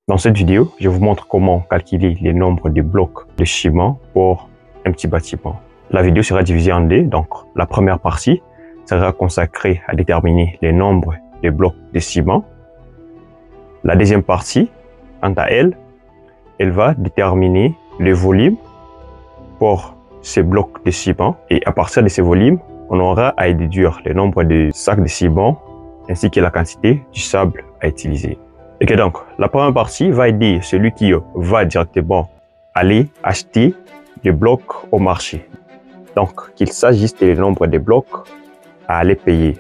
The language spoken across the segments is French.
Dans cette vidéo, je vous montre comment calculer les nombres de blocs de ciment pour un petit bâtiment. La vidéo sera divisée en deux, donc la première partie sera consacrée à déterminer les nombres de blocs de ciment. La deuxième partie, quant à elle, elle va déterminer le volume pour ces blocs de ciment et à partir de ces volumes, on aura à déduire le nombre de sacs de ciment ainsi que la quantité du sable à utiliser. Et que donc, la première partie va aider celui qui va directement aller acheter des blocs au marché. Donc, qu'il s'agisse du nombre de blocs à aller payer.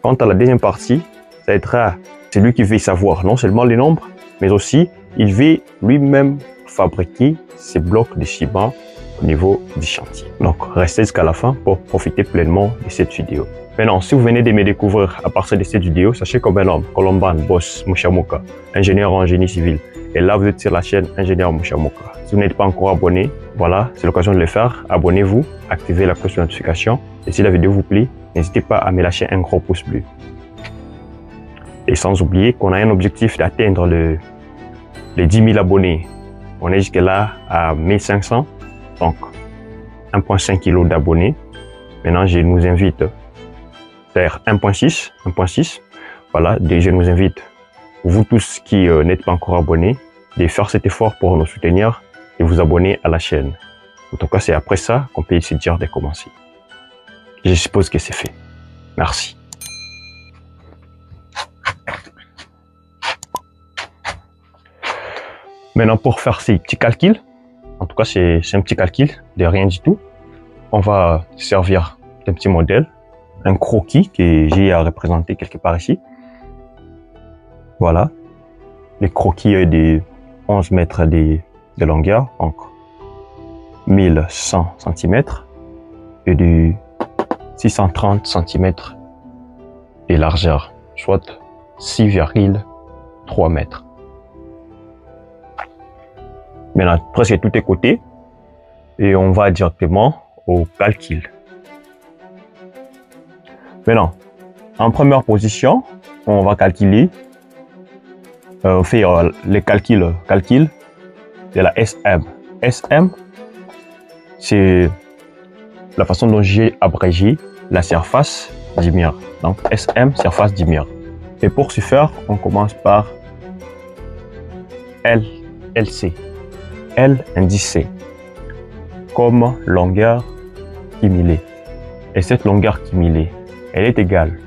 Quant à la deuxième partie, ça aidera celui qui veut savoir non seulement les nombres, mais aussi il veut lui-même fabriquer ces blocs de ciment au niveau du chantier. Donc, restez jusqu'à la fin pour profiter pleinement de cette vidéo. Maintenant, si vous venez de me découvrir à partir de cette vidéo, sachez qu'un nomme Colomban Boss Mouchamoka, ingénieur en génie civil. Et là, vous êtes sur la chaîne Ingénieur Mouchamoka. Si vous n'êtes pas encore abonné, voilà, c'est l'occasion de le faire. Abonnez-vous, activez la cloche de notification. Et si la vidéo vous plaît, n'hésitez pas à me lâcher un gros pouce bleu. Et sans oublier qu'on a un objectif d'atteindre les 10 000 abonnés. On est jusque là à 1500, donc 1,5 kg d'abonnés. Maintenant, je nous invite vers 1,6. Voilà, je nous invite, vous tous qui n'êtes pas encore abonnés, de faire cet effort pour nous soutenir et vous abonner à la chaîne. En tout cas, c'est après ça qu'on peut se dire de commencer. Je suppose que c'est fait. Merci. Maintenant, pour faire ces petits calculs, en tout cas, c'est un petit calcul de rien du tout. On va servir d'un petit modèle, un croquis que j'ai à représenter quelque part ici. Voilà. Le croquis est de 11 mètres de longueur, donc 1100 cm et de 630 cm de largeur, soit 6,3 mètres. Maintenant, presque tout est coté et on va directement au calcul. Maintenant, en première position, on va calculer, faire les calculs de la SM. SM, c'est la façon dont j'ai abrégé la surface du mur. Donc, SM, surface du mur. Et pour ce faire, on commence par LC. L indice C, comme longueur cumulée. Et cette longueur cumulée, elle est égale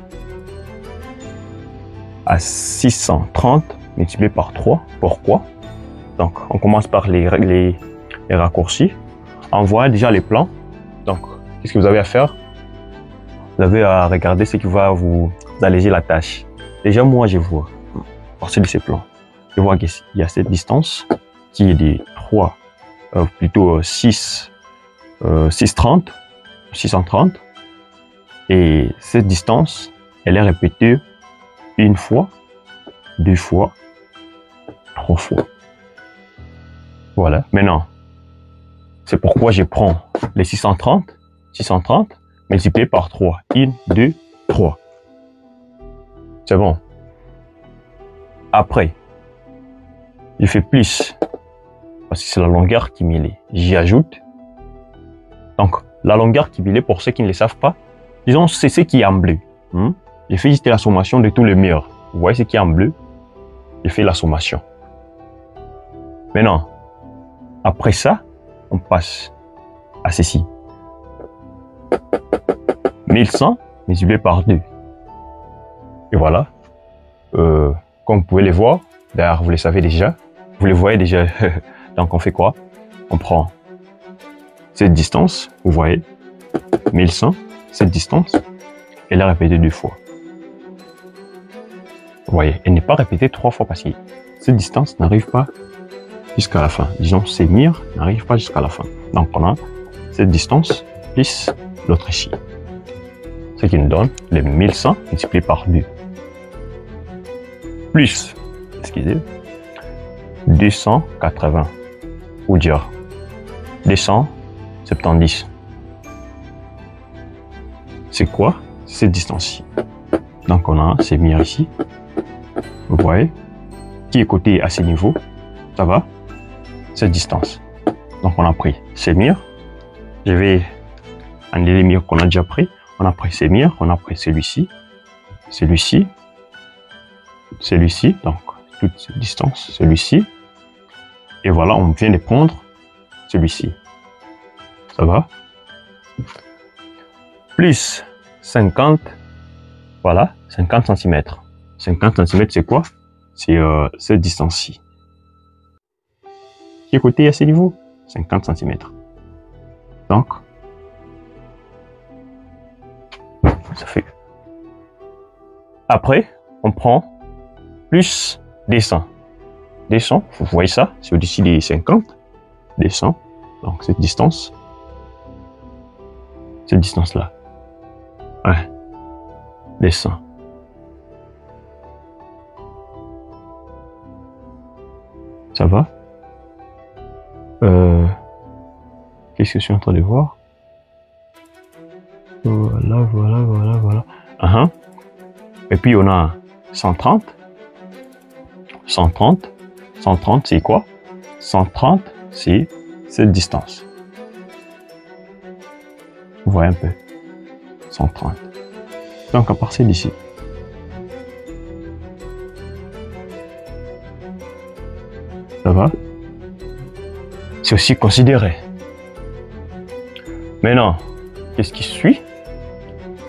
à 630 multiplié par 3. Pourquoi? Donc, on commence par les raccourcis. On voit déjà les plans. Donc, qu'est-ce que vous avez à faire? Vous avez à regarder ce qui va vous alléger la tâche. Déjà, moi, je vois, à partir de ces plans, je vois qu'il y a cette distance qui est de 3, plutôt 630. Et cette distance, elle est répétée une fois, deux fois, trois fois. Voilà. Maintenant, c'est pourquoi je prends les 630 multiplié par 3. 1, 2, 3. C'est bon. Après, je fais plus parce que c'est la longueur cumulée. J'y ajoute. Donc, la longueur cumulée, pour ceux qui ne le savent pas, disons, c'est ce qui est en bleu. Je fais juste la sommation de tous les murs. Vous voyez ce qui est en bleu? Je fais la sommation. Maintenant, après ça, on passe à ceci. 1100 multiplié par 2. Et voilà. Comme vous pouvez le voir, d'ailleurs, vous le savez déjà. Vous le voyez déjà. Donc, on fait quoi? On prend cette distance, vous voyez, 1100, cette distance, elle est répétée 2 fois. Vous voyez, elle n'est pas répétée 3 fois parce que cette distance n'arrive pas jusqu'à la fin. Disons, ces murs n'arrivent pas jusqu'à la fin. Donc, on a cette distance plus l'autre ici. Ce qui nous donne les 1100 multiplié par 2. Plus, excusez, 280. Ou dire 270. C'est quoi? Cette distance-ci. Donc on a ces murs ici. Vous voyez? qui est coté à ce niveau, ça va, cette distance. Donc on a pris ces murs, je vais annuler les murs qu'on a déjà pris, on a pris ces murs, on a pris celui-ci, celui-ci, celui-ci, donc toute cette distance, celui-ci, et voilà, on vient de prendre celui-ci, ça va, plus 50, voilà, 50 cm. 50 cm, c'est quoi? C'est cette distance-ci. Qui est coté à ce niveau? 50 cm. Donc, ça fait. Après, on prend plus descend. Descend, vous voyez ça, c'est au-dessus des 50. Descend, donc cette distance. Cette distance-là. Ouais. Descend. Ça va? Qu'est-ce que je suis en train de voir? Voilà, voilà, voilà, voilà. Et puis on a 130. 130. 130, c'est quoi? 130, c'est cette distance. Vous voyez un peu? 130. Donc à partir d'ici. Ça va? C'est aussi considéré. Maintenant, qu'est-ce qui suit?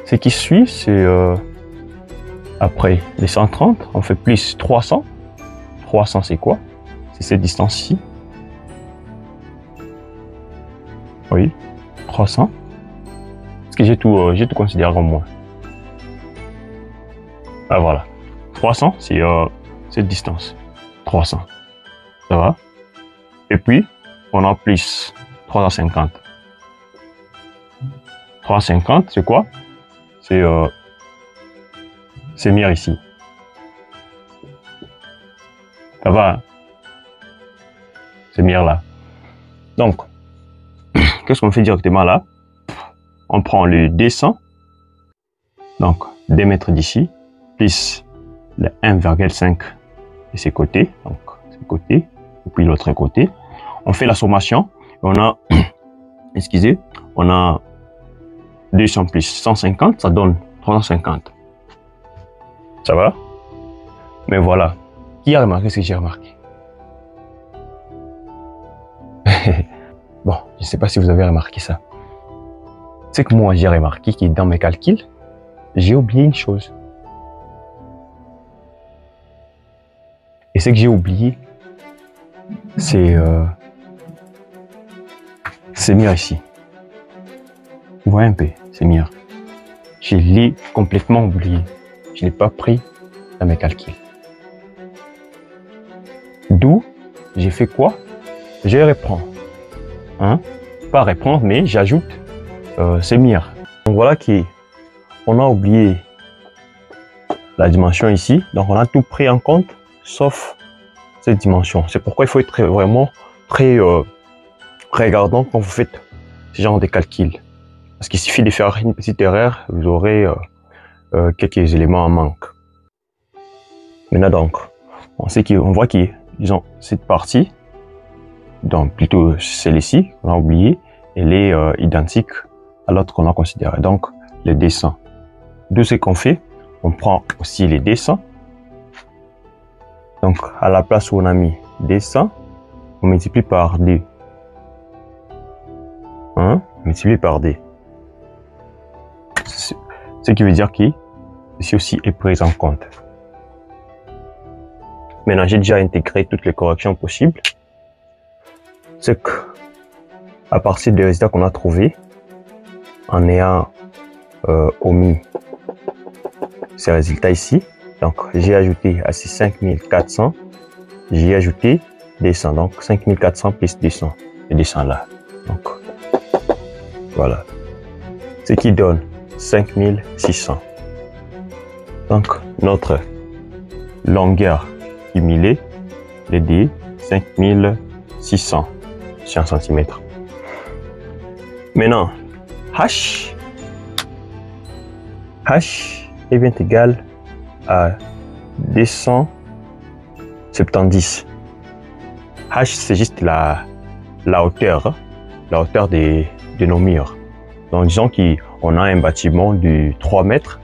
Ce qui suit, c'est après les 130, on fait plus 300. 300, c'est quoi? C'est cette distance-ci. Oui, 300. Parce que j'ai tout considéré en moins. Ah voilà. 300, c'est cette distance. 300. Ça va? Et puis, on a plus 350. 350, c'est quoi? C'est mire ici. Ça va? Hein? C'est mire là. Donc, qu'est-ce qu'on fait directement là? On prend le 200. Donc, 2 mètres d'ici, plus le 1,5 de ces côtés. Donc, ce côté, et puis l'autre côté. On fait la sommation. On a, excusez, on a 200 plus 150, ça donne 350. Ça va? Mais voilà. Qui a remarqué ce que j'ai remarqué? Bon, je ne sais pas si vous avez remarqué ça. C'est que moi, j'ai remarqué que dans mes calculs, j'ai oublié une chose. Et ce que j'ai oublié, c'est mire ici. Vous voyez un peu, c'est mire. Je l'ai complètement oublié. Je ne l'ai pas pris dans mes calculs. D'où, j'ai fait quoi? Je reprends. Hein? Pas reprendre, mais j'ajoute ces mires. Donc voilà qu'on a oublié la dimension ici. Donc on a tout pris en compte, sauf cette dimension. C'est pourquoi il faut être vraiment très regardant quand vous faites ce genre de calcul. Parce qu'il suffit de faire une petite erreur, vous aurez quelques éléments en manque. Maintenant donc, on voit qu'ils ont cette partie, donc plutôt celle-ci, on a oublié, elle est identique à l'autre qu'on a considéré. Donc les dessins. De ce qu'on fait, on prend aussi les dessins. Donc à la place où on a mis dessin, on multiplie par 2. Hein? On multiplie par 2. Ce qui veut dire que ceci aussi est pris en compte. Maintenant, j'ai déjà intégré toutes les corrections possibles. C'est que, à partir des résultats qu'on a trouvés, en ayant omis ces résultats ici, donc j'ai ajouté à ces 5400, j'ai ajouté 200, donc 5400 plus 200, et 200 là. Donc, voilà. Ce qui donne 5600. Donc, notre longueur cumulée est de 5600 sur un centimètre. Maintenant, H est bien égal à 200 70. H, c'est juste la hauteur de nos murs. Donc, disons qu'on a un bâtiment de 3 mètres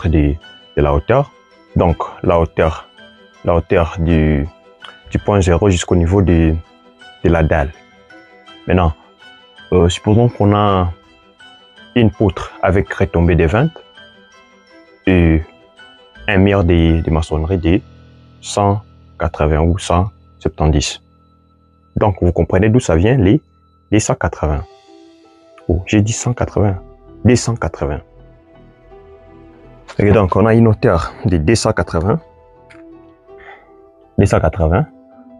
de la hauteur. Donc, la hauteur du point 0 jusqu'au niveau de la dalle. Maintenant, supposons qu'on a une poutre avec retombée de 20 et un mur de maçonnerie de 180 ou 170. Donc, vous comprenez d'où ça vient les 180. Oh, j'ai dit 180. 280. Et donc, on a une hauteur de 280. 280.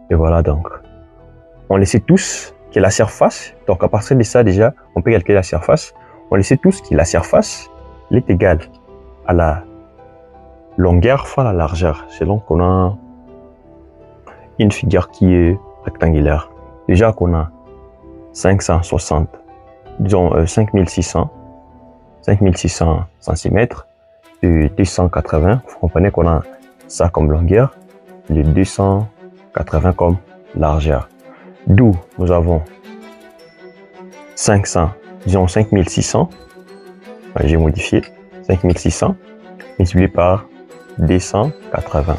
Et voilà donc. On le sait tous que la surface, donc à partir de ça déjà, on peut calculer la surface. On le sait tous que la surface est égale à la longueur fois la largeur, selon qu'on a une figure qui est rectangulaire. Déjà qu'on a 560, disons 5600 cm et 280. Vous comprenez qu'on a ça comme longueur, les 280 comme largeur. D'où nous avons 500, disons 5600, j'ai modifié, 5600 multiplié par 280.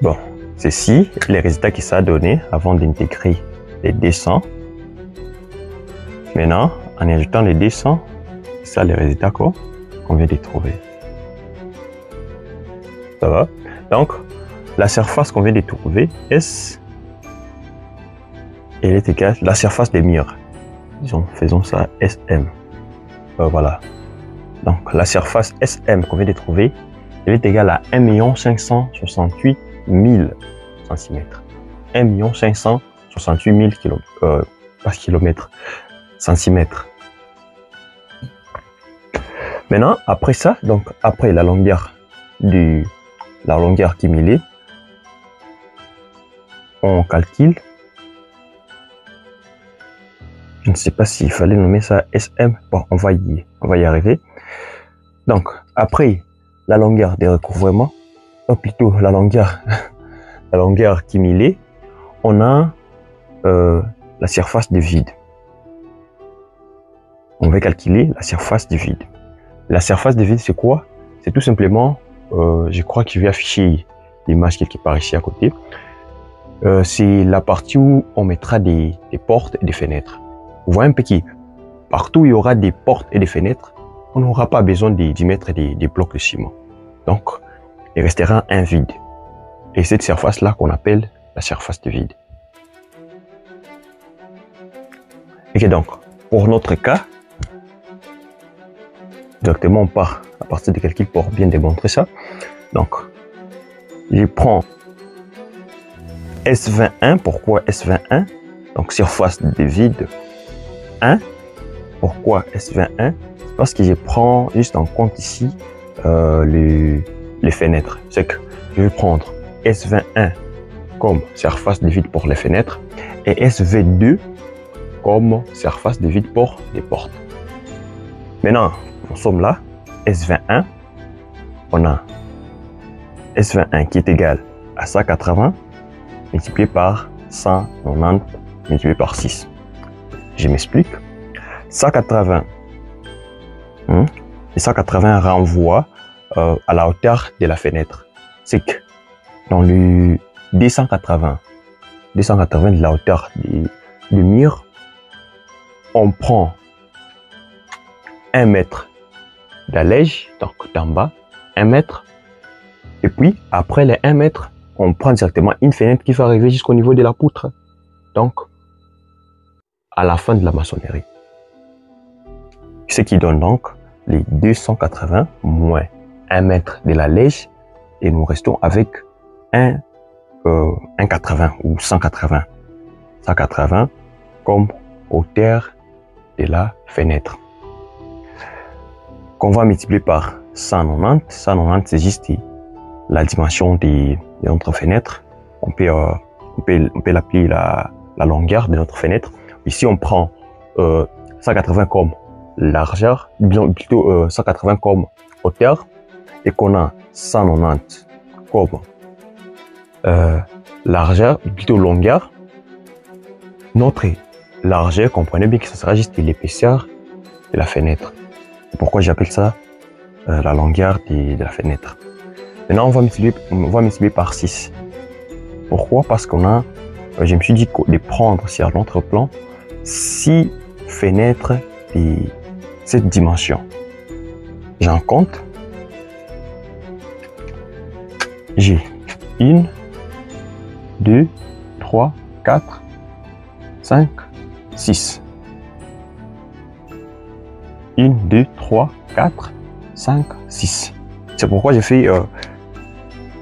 Bon, ceci, les résultats que ça a donné avant d'intégrer les 200. Maintenant, en ajoutant les 200, c'est ça les résultats qu'on vient de trouver. Ça va? Donc, la surface qu'on vient de trouver, S, elle est égale à la surface des murs. Disons, faisons ça SM. Voilà. Donc, la surface SM qu'on vient de trouver, elle est égale à 1 568 000 cm. 1 568 000 km, centimètres. Maintenant, après ça, donc après la longueur cumulée, on calcule. Je ne sais pas s'il fallait nommer ça SM. Bon, on va y arriver. Donc, après la longueur des recouvrements, ou plutôt la longueur cumulée, on a la surface de vide. On va calculer la surface de vide. La surface de vide, c'est quoi? C'est tout simplement, je crois que je vais afficher l'image quelque part ici à côté. C'est la partie où on mettra des portes et des fenêtres. Vous voyez un peu qui, partout où il y aura des portes et des fenêtres, on n'aura pas besoin d'y mettre des blocs de ciment. Donc, il restera un vide. Et cette surface-là qu'on appelle la surface de vide. Et donc, pour notre cas, directement on part à partir des calculs pour bien démontrer ça. Donc, je prends S21. Pourquoi S21? Donc, surface de vide 1. Pourquoi S21? Parce que je prends juste en compte ici les fenêtres. C'est que je vais prendre S21 comme surface de vide pour les fenêtres et SV2 comme surface de vide pour les portes. Maintenant, nous sommes là, S21, on a S21 qui est égal à 180 multiplié par 190 multiplié par 6. Je m'explique. 180 et 180 renvoie à la hauteur de la fenêtre. C'est que dans le 280 de la hauteur du mur, on prend 1 mètre d'allège, donc d'en bas, 1 mètre. Et puis, après les 1 mètre, on prend directement une fenêtre qui va arriver jusqu'au niveau de la poutre. Donc, à la fin de la maçonnerie. Ce qui donne donc les 280 moins 1 mètre de l'allège. Et nous restons avec 1,80 ou 180. 180 comme hauteur de la fenêtre. Qu'on va multiplier par 190. 190, c'est juste la dimension de notre fenêtre. On peut l'appeler la longueur de notre fenêtre. Ici, on prend 180 comme largeur, plutôt 180 comme hauteur, et qu'on a 190 comme largeur, plutôt longueur. Notre largeur, comprenez bien que ce sera juste l'épaisseur de la fenêtre. Pourquoi j'appelle ça la longueur de la fenêtre. Maintenant, on va multiplier par 6. Pourquoi? Parce qu'on a, je me suis dit de prendre sur notre plan 6 fenêtres de cette dimension. J'en compte. J'ai 1, 2, 3, 4, 5, 6. 1, 2, 3, 4, 5, 6. C'est pourquoi j'ai fait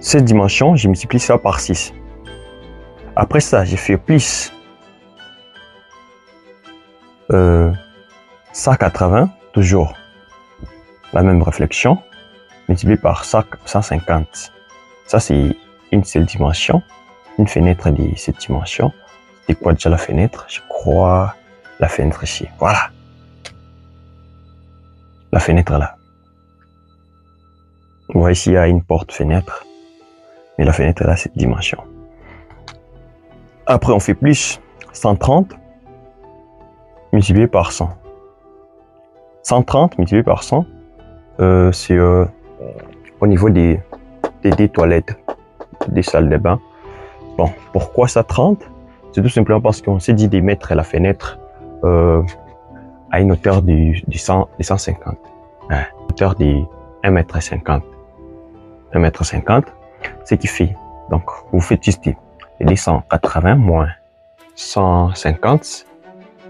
cette dimension, j'ai multiplié ça par 6. Après ça, j'ai fait plus 180, toujours la même réflexion, multiplié par 150. Ça, c'est une seule dimension, une fenêtre de cette dimension. C'est quoi déjà la fenêtre? Je crois la fenêtre ici. Voilà. La fenêtre là. Vous voyez ici, il y a une porte-fenêtre. Mais la fenêtre là, cette dimension. Après, on fait plus 130 multiplié par 100. 130 multiplié par 100, c'est au niveau des toilettes, des salles de bain. Bon, pourquoi ça 30? C'est tout simplement parce qu'on s'est dit de mettre la fenêtre à une hauteur de 150. Une hauteur de 1,50 m. 1,50 m, ce qui fait, donc vous faites juste 280 moins 150,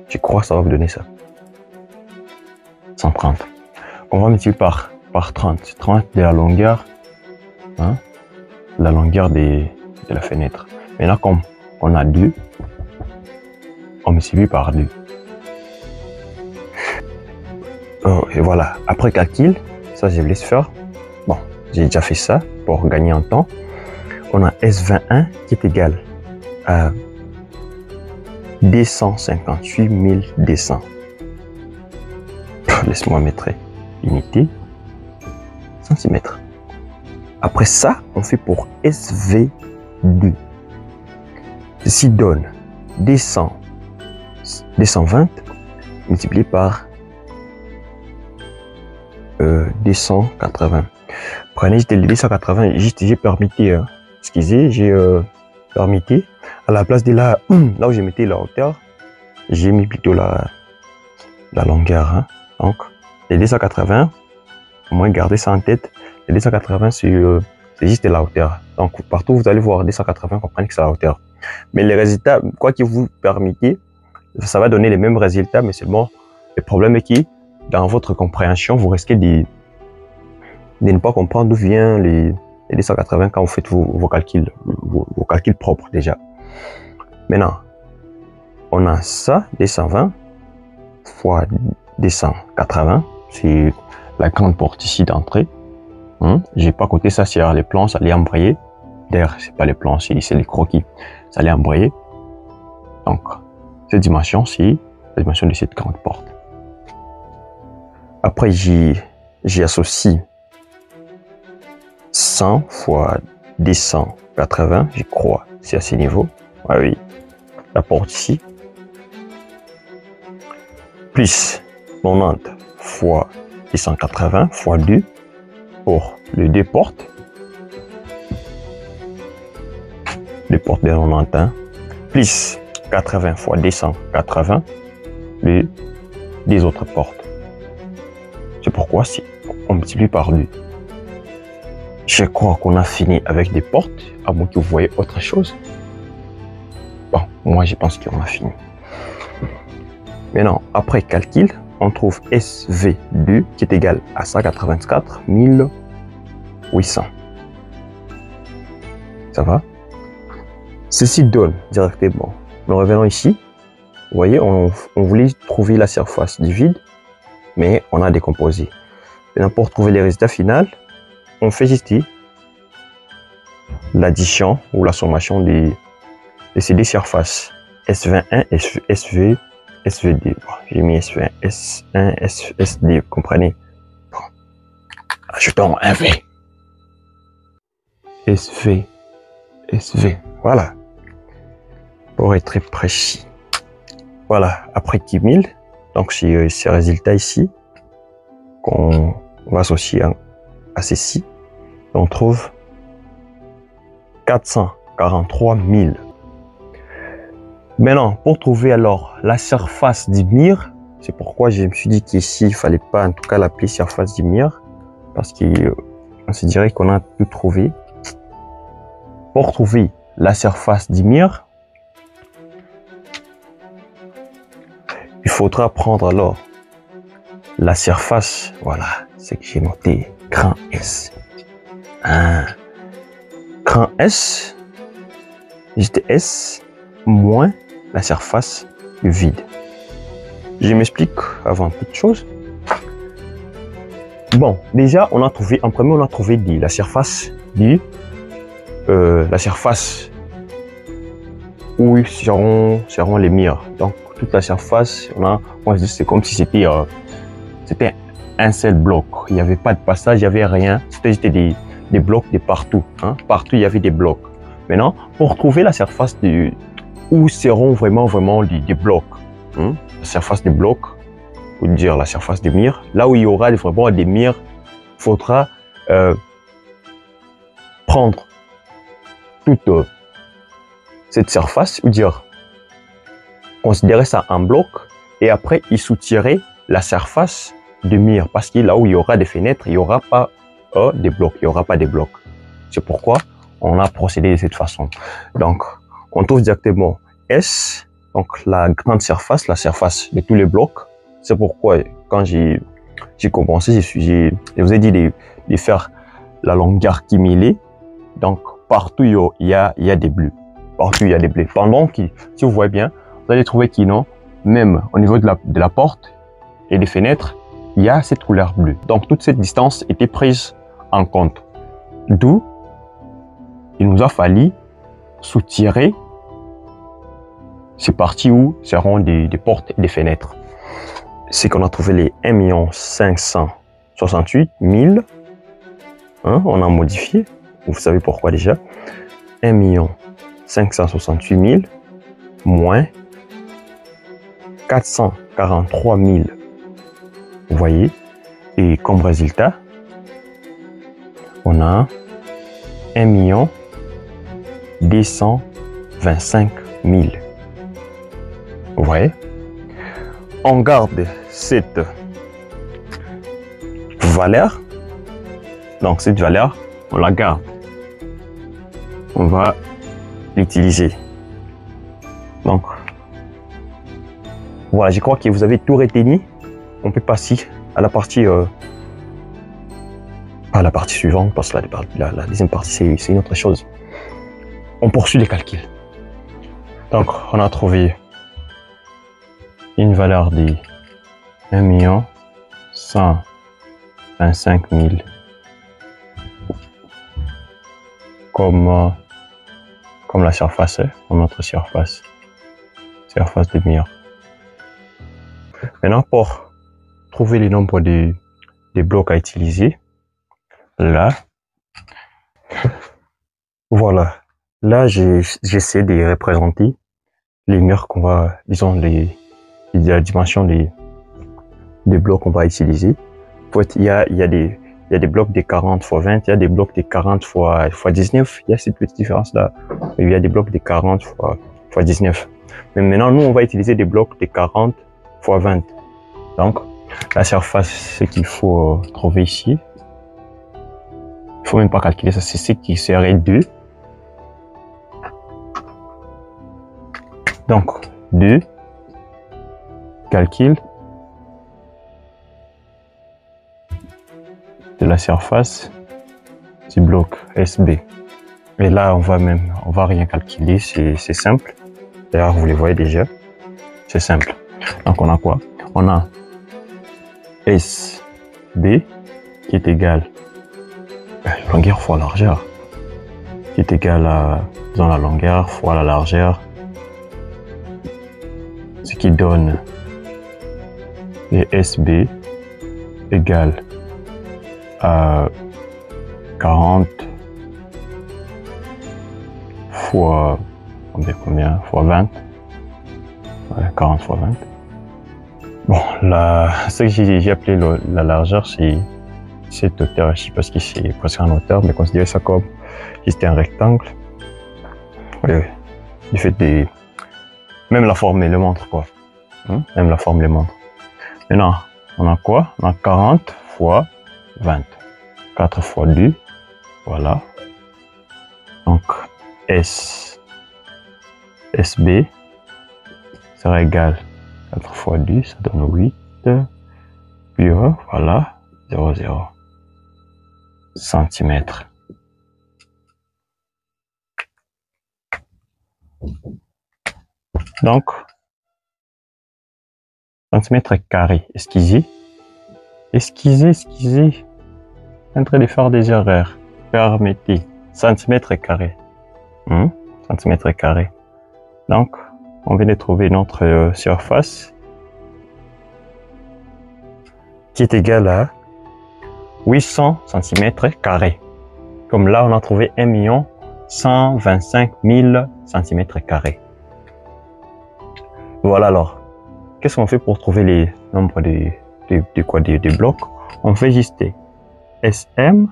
je crois que ça va vous donner ça. 130. On va multiplier par 30. 30 de la longueur, hein, la longueur de la fenêtre. Maintenant, comme on a 2, on multiplie par 2. Oh, et voilà, après calcul, ça je vous laisse faire. Bon, j'ai déjà fait ça pour gagner en temps. On a S21 qui est égal à 258 200. Laisse-moi mettre unité, centimètres. Après ça, on fait pour SV2. Ceci donne 220 multiplié par 280. Prenez juste le 280, juste j'ai permis, excusez, j'ai permis à la place de là où je mettais la hauteur, j'ai mis plutôt la longueur. Hein. Donc, les 280, au moins garder ça en tête, les 280 c'est juste la hauteur. Donc, partout vous allez voir 280, comprenez que c'est la hauteur. Mais les résultats, quoi que vous permettez, ça va donner les mêmes résultats, mais seulement le problème est que dans votre compréhension, vous risquez de ne pas comprendre d'où vient les 280 quand vous faites vos calculs, vos calculs propres déjà. Maintenant, on a ça, 220 fois 280, c'est la grande porte ici d'entrée. J'ai pas coté ça sur les plans, ça allait embrayer. D'ailleurs, c'est pas les plans, c'est les croquis, ça allait embrayer. Donc, cette dimension, c'est la dimension de cette grande porte. Après, j'y associe 100 fois 280, je crois, c'est à ce niveau. Ah oui, la porte ici. Plus 90 fois 280 fois 2 pour les deux portes. Les portes de 91. Plus 80 fois 280 les deux autres portes. C'est pourquoi si on multiplie par 2. Je crois qu'on a fini avec des portes, à moins que vous voyez autre chose. Bon, moi je pense qu'on a fini. Maintenant, après calcul, on trouve SV2 qui est égal à 184 800. Ça va? Ceci donne directement. Nous revenons ici. Vous voyez, on voulait trouver la surface du vide, mais on a décomposé. Maintenant, pour trouver les résultats finaux, on fait juste l'addition ou la sommation de ces deux surfaces. S21 et SV2. J'ai mis S21, S1, SD, vous comprenez? Bon. Ajoutons un V. SV, SV. Voilà. Pour être très précis. Voilà, après 10 000, donc c'est ces résultats ici qu'on va associer à ceci. On trouve 443 000. Maintenant, pour trouver alors la surface du mire, c'est pourquoi je me suis dit qu'ici, il fallait pas en tout cas l'appeler surface du mire, parce qu'on se dirait qu'on a tout trouvé. Pour trouver la surface du mire, il faudra prendre alors la surface, voilà, c'est que j'ai noté, grand S. Grand S, j'étais S moins la surface du vide. Je m'explique avant toute chose. Bon, déjà, on a trouvé, en premier, on a trouvé la surface où seront les mires. Donc, toute la surface, c'est comme si c'était un seul bloc. Il n'y avait pas de passage, il n'y avait rien. C'était des blocs de partout. Hein. Partout, il y avait des blocs. Maintenant, pour trouver la surface où seront vraiment des blocs, hein, la surface des blocs, ou dire la surface des mires, là où il y aura vraiment des mires, il faudra prendre toute cette surface, ou dire considérer ça un bloc, et après y soutirer la surface de mire, parce que là où il y aura des fenêtres, il n'y aura pas des blocs, il n'y aura pas des blocs. C'est pourquoi on a procédé de cette façon. Donc, on trouve directement S, donc la grande surface, la surface de tous les blocs. C'est pourquoi quand j'ai commencé, je vous ai dit de faire la longueur cumulée. Donc, partout il y a des bleus. Partout il y a des bleus. Pendant que, si vous voyez bien, vous allez trouver qu'il non, même au niveau de la porte et des fenêtres, il y a cette couleur bleue. Donc, toute cette distance était prise en compte. D'où il nous a fallu soutirer ces parties où seront des portes et des fenêtres. C'est qu'on a trouvé les 1 568 000. Hein, on a modifié. Vous savez pourquoi déjà. 1 568 000 moins 443 000. Vous voyez. Et comme résultat, on a 1 225 000. Vous voyez? On garde cette valeur. Donc, cette valeur, on la garde. On va l'utiliser. Donc, voilà, je crois que vous avez tout retenu. On peut passer à la partie suivante, parce que la deuxième partie, c'est une autre chose. On poursuit les calculs. Donc, on a trouvé une valeur de 1 125 000 comme la surface, comme notre surface de mire. Maintenant, pour trouver le nombre de blocs à utiliser, là, voilà. Là, j'essaie de représenter les murs qu'on va, disons, la dimension des blocs qu'on va utiliser. Il y a des blocs de 40 x 20, il y a des blocs de 40 x 19. Il y a cette petite différence-là. Il y a des blocs de 40 x 19. Mais maintenant, nous, on va utiliser des blocs de 40 x 20. Donc, la surface, ce qu'il faut trouver ici, il faut même pas calculer ça, c'est ce qui serait 2. Donc, 2, calcul de la surface du bloc SB. Et là, on va rien calculer, c'est simple. D'ailleurs, vous les voyez déjà, c'est simple. Donc, on a quoi? On a SB qui est égal à longueur fois largeur, qui est égal à, disons, la longueur fois la largeur, ce qui donne les SB égale à 40 fois, combien? Fois 20. Ouais, 40 fois 20. Bon, ce que j'ai appelé la largeur, c'est cette hauteur ici, parce que c'est presque en hauteur, mais considérez ça comme si c'était un rectangle. Oui, du fait des... Même la forme le montre, quoi. Même la forme le montre. Maintenant, on a quoi? On a 40 fois 20. 4 fois 2. Voilà. Donc, SB sera égal 4 fois 2, ça donne 8. Puis voilà, 0,0 centimètres. Donc, centimètre carré, esquisé. Je suis en train de faire des erreurs. Permettez. Centimètre carré. Centimètre carré. Donc, on vient de trouver notre surface qui est égale à 800 cm². Comme là, on a trouvé 1 125 000 cm². Voilà alors. Qu'est-ce qu'on fait pour trouver les nombres des blocs? On fait juste SM.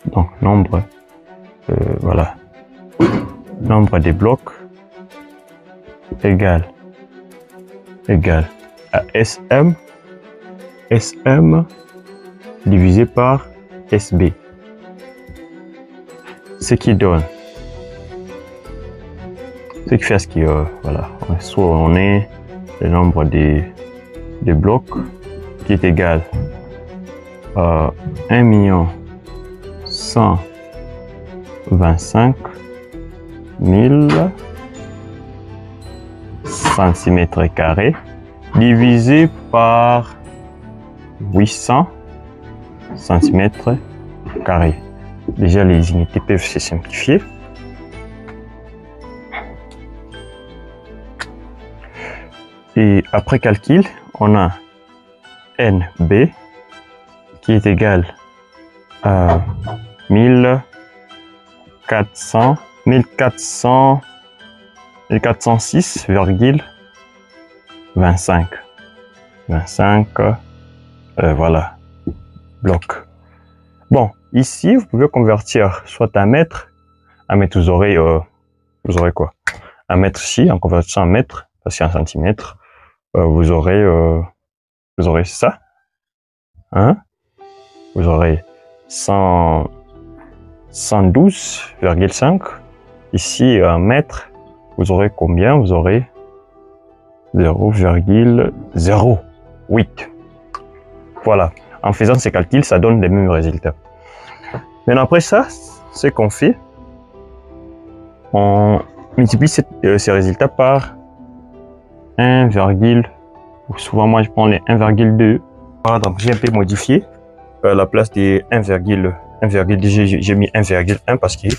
Donc, nombre, voilà. Nombre des blocs égal à SM divisé par SB. Ce qui donne, ce qui fait ce qui, voilà, soit on est le nombre des blocs qui est égal à 1 125 000 cm² divisé par 800 cm². Déjà, les unités peuvent se simplifier. Et après calcul, on a NB qui est égal à 1406,25. Voilà, bloc. Bon, ici, vous pouvez convertir soit un mètre, vous aurez quoi? Un mètre ici, en convertissant en mètre, parce qu'un centimètre, vous aurez ça, hein? Vous aurez 112,5. Ici, un mètre, vous aurez combien? Vous aurez 0,08. Voilà. En faisant ces calculs, ça donne les mêmes résultats. Mais après ça, ce qu'on fait, on multiplie ces résultats par 1, souvent moi je prends les 1,2. Voilà, donc j'ai un peu modifié la place des 1,2, j'ai mis 1,1 parce qu'il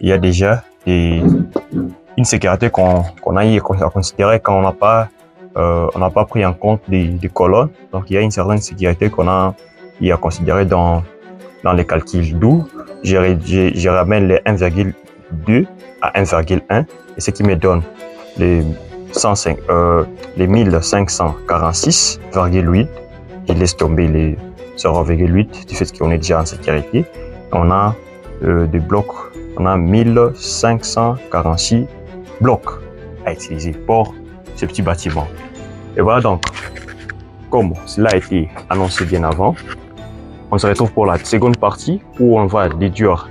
y a déjà une sécurité qu'on a considéré quand on n'a pas pris en compte des colonnes. Donc il y a une certaine sécurité qu'on a considéré dans les calculs, d'où je ramène les 1,2 à 1,1 et ce qui me donne les 1546,8. Je laisse tomber les 0,8 du fait qu'on est déjà en sécurité. On a des blocs, on a 1546 blocs à utiliser pour ce petit bâtiment. Et voilà donc, comme cela a été annoncé bien avant, on se retrouve pour la seconde partie où on va déduire,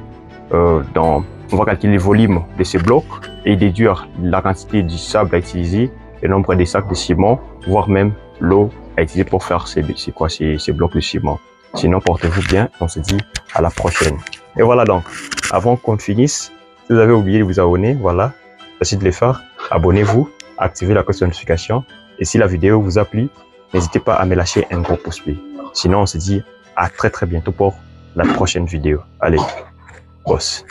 on va calculer le volume de ces blocs et déduire la quantité du sable à utiliser, le nombre de sacs de ciment, voire même l'eau à utiliser pour faire ces blocs de ciment. Sinon, portez-vous bien, on se dit à la prochaine. Et voilà donc, avant qu'on finisse, si vous avez oublié de vous abonner, voilà, essayez de le faire, abonnez-vous, activez la cloche de notification et si la vidéo vous a plu, n'hésitez pas à me lâcher un gros pouce bleu. Sinon, on se dit à très bientôt pour la prochaine vidéo. Allez, boss.